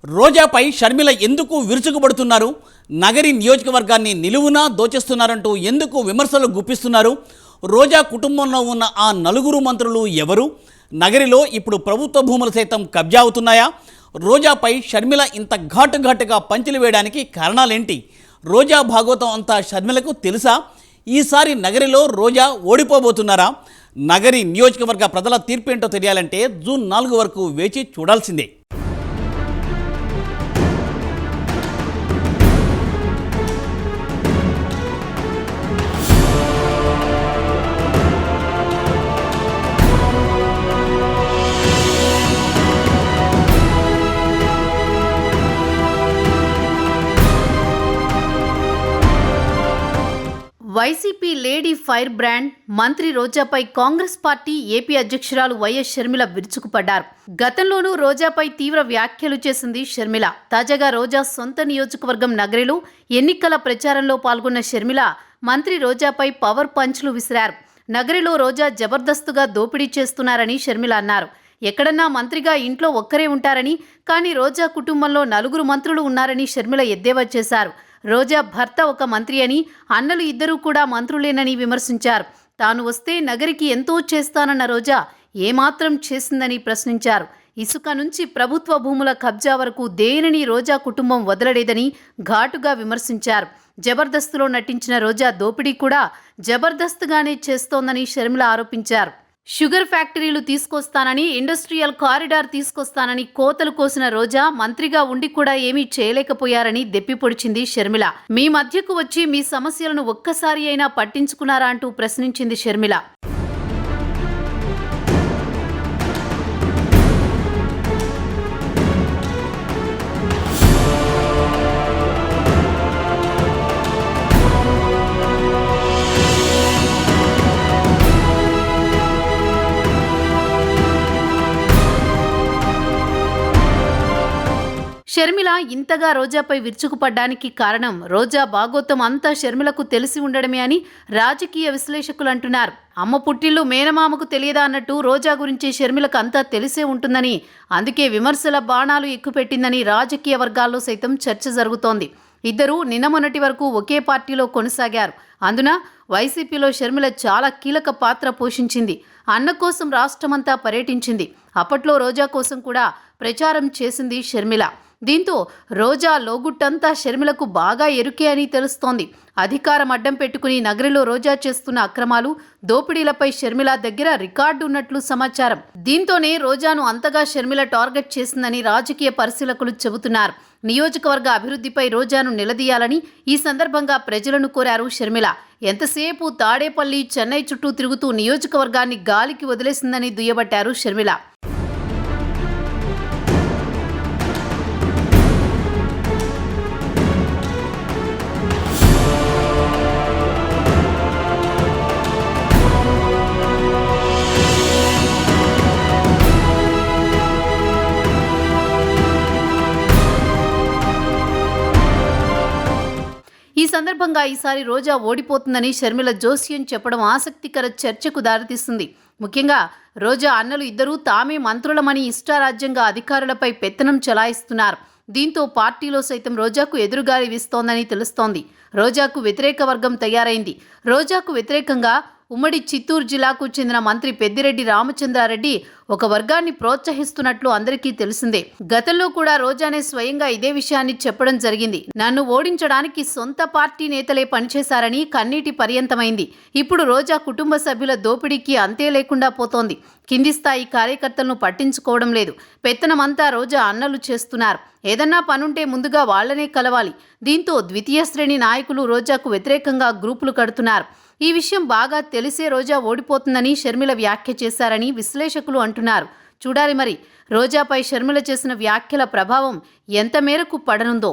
రోజాపై షర్మిల ఎందుకు విరుచుకుపడుతున్నారు? నగరి నియోజకవర్గాన్ని నిలువునా దోచేస్తున్నారంటూ ఎందుకు విమర్శలు గుప్పిస్తున్నారు? రోజా కుటుంబంలో ఉన్న ఆ నలుగురు మంత్రులు ఎవరు? నగరిలో ఇప్పుడు ప్రభుత్వ భూములు సైతం కబ్జా అవుతున్నాయా? రోజాపై షర్మిల ఇంత ఘాటుగా పంచులు వేయడానికి కారణాలేంటి? రోజా భాగవతం అంతా షర్మిలకు తెలుసా? ఈసారి నగరిలో రోజా ఓడిపోబోతున్నారా? నగరి నియోజకవర్గ ప్రజల తీర్పేంటో తెలియాలంటే జూన్ 4 వరకు వేచి చూడాల్సిందే. వైసీపీ లేడీ ఫైర్ బ్రాండ్ మంత్రి రోజాపై కాంగ్రెస్ పార్టీ ఏపీ అధ్యక్షురాలు వైఎస్ షర్మిల విరుచుకుపడ్డారు. గతంలోనూ రోజాపై తీవ్ర వ్యాఖ్యలు చేసింది షర్మిల. తాజాగా రోజా సొంత నియోజకవర్గం నగరిలో ఎన్నికల ప్రచారంలో పాల్గొన్న షర్మిల మంత్రి రోజాపై పవర్ పంచ్లు విసిరారు. నగరిలో రోజా జబర్దస్తుగా దోపిడీ చేస్తున్నారని షర్మిల అన్నారు. ఎక్కడన్నా మంత్రిగా ఇంట్లో ఒక్కరే ఉంటారని, కానీ రోజా కుటుంబంలో నలుగురు మంత్రులు ఉన్నారని షర్మిల ఎద్దేవా చేశారు. రోజా భర్త ఒక మంత్రి అని, అన్నలు ఇద్దరూ కూడా మంత్రులేనని విమర్శించారు. తాను వస్తే నగరికి ఎంతో చేస్తానన్న రోజా ఏమాత్రం చేసిందని ప్రశ్నించారు. ఇసుక నుంచి ప్రభుత్వ భూముల కబ్జా వరకు దేనిని రోజా కుటుంబం వదలలేదని ఘాటుగా విమర్శించారు. జబర్దస్తులో నటించిన రోజా దోపిడీ కూడా జబర్దస్తుగానే చేస్తోందని షర్మిల ఆరోపించారు. షుగర్ ఫ్యాక్టరీలు తీసుకొస్తానని, ఇండస్ట్రియల్ కారిడార్ తీసుకొస్తానని కోతలు కోసిన రోజా మంత్రిగా ఉండి కూడా ఏమీ చేయలేకపోయారని దెప్పిపొడిచింది షర్మిల. మీ మధ్యకు వచ్చి మీ సమస్యలను ఒక్కసారి అయినా పట్టించుకున్నారా అంటూ ప్రశ్నించింది షర్మిల. షర్మిల ఇంతగా రోజాపై విరుచుకుపడ్డానికి కారణం రోజా భాగోతం అంతా షర్మిలకు తెలిసి ఉండడమే అని రాజకీయ విశ్లేషకులు అంటున్నారు. అమ్మ పుట్టిల్లు మేనమామకు తెలియదా అన్నట్టు రోజా గురించి షర్మిలకు అంతా తెలిసే ఉంటుందని, అందుకే విమర్శల బాణాలు ఎక్కుపెట్టిందని రాజకీయ వర్గాల్లో సైతం చర్చ జరుగుతోంది. ఇద్దరూ నిన్న మొన్నటి వరకు ఒకే పార్టీలో కొనసాగారు. అందున వైసీపీలో షర్మిల చాలా కీలక పాత్ర పోషించింది. అన్న కోసం రాష్ట్రమంతా పర్యటించింది. అప్పట్లో రోజా కోసం కూడా ప్రచారం చేసింది షర్మిల. దీంతో రోజా లోగుట్టంతా షర్మిలకు బాగా ఎరుకే అని తెలుస్తోంది. అధికారం అడ్డం పెట్టుకుని నగరిలో రోజా చేస్తున్న అక్రమాలు, దోపిడీలపై షర్మిల దగ్గర రికార్డు ఉన్నట్లు సమాచారం. దీంతోనే రోజాను అంతగా షర్మిల టార్గెట్ చేసిందని రాజకీయ పరిశీలకులు చెబుతున్నారు. నియోజకవర్గ అభివృద్ధిపై రోజాను నిలదీయాలని ఈ సందర్భంగా ప్రజలను కోరారు షర్మిల. ఎంతసేపు తాడేపల్లి, చెన్నై చుట్టూ తిరుగుతూ నియోజకవర్గాన్ని గాలికి వదిలేసిందని దుయ్యబట్టారు షర్మిల. ఈ సందర్భంగా ఈసారి రోజా ఓడిపోతుందని షర్మిల జోస్యం చెప్పడం ఆసక్తికర చర్చకు దారితీస్తుంది. ముఖ్యంగా రోజా అన్నలు ఇద్దరూ తామే మంత్రులమని ఇష్టారాజ్యంగా అధికారులపై పెత్తనం చెలాయిస్తున్నారు. దీంతో పార్టీలో సైతం రోజాకు ఎదురుగాలి వీస్తోందని తెలుస్తోంది. రోజాకు వ్యతిరేక వర్గం తయారైంది. రోజాకు వ్యతిరేకంగా ఉమ్మడి చిత్తూరు జిల్లాకు చెందిన మంత్రి పెద్దిరెడ్డి రామచంద్రారెడ్డి ఒక వర్గాన్ని ప్రోత్సహిస్తున్నట్లు అందరికీ తెలిసిందే. గతంలో కూడా రోజానే స్వయంగా ఇదే విషయాన్ని చెప్పడం జరిగింది. నన్ను ఓడించడానికి సొంత పార్టీ నేతలే పనిచేశారని కన్నీటి పర్యంతమైంది. ఇప్పుడు రోజా కుటుంబ సభ్యుల దోపిడీకి అంతే లేకుండా పోతోంది. కింది స్థాయి కార్యకర్తలను పట్టించుకోవడం లేదు. పెత్తనమంతా రోజా అన్నలు చేస్తున్నారు. ఏదన్నా పనుంటే ముందుగా వాళ్లనే కలవాలి. దీంతో ద్వితీయ శ్రేణి నాయకులు రోజాకు వ్యతిరేకంగా గ్రూపులు కడుతున్నారు. ఈ విషయం బాగా తెలిసే రోజా ఓడిపోతుందని షర్మిల వ్యాఖ్య చేశారని విశ్లేషకులు అంటున్నారు. చూడాలి మరి రోజాపై షర్మిల చేసిన వ్యాఖ్యల ప్రభావం ఎంత మేరకు పడనుందో.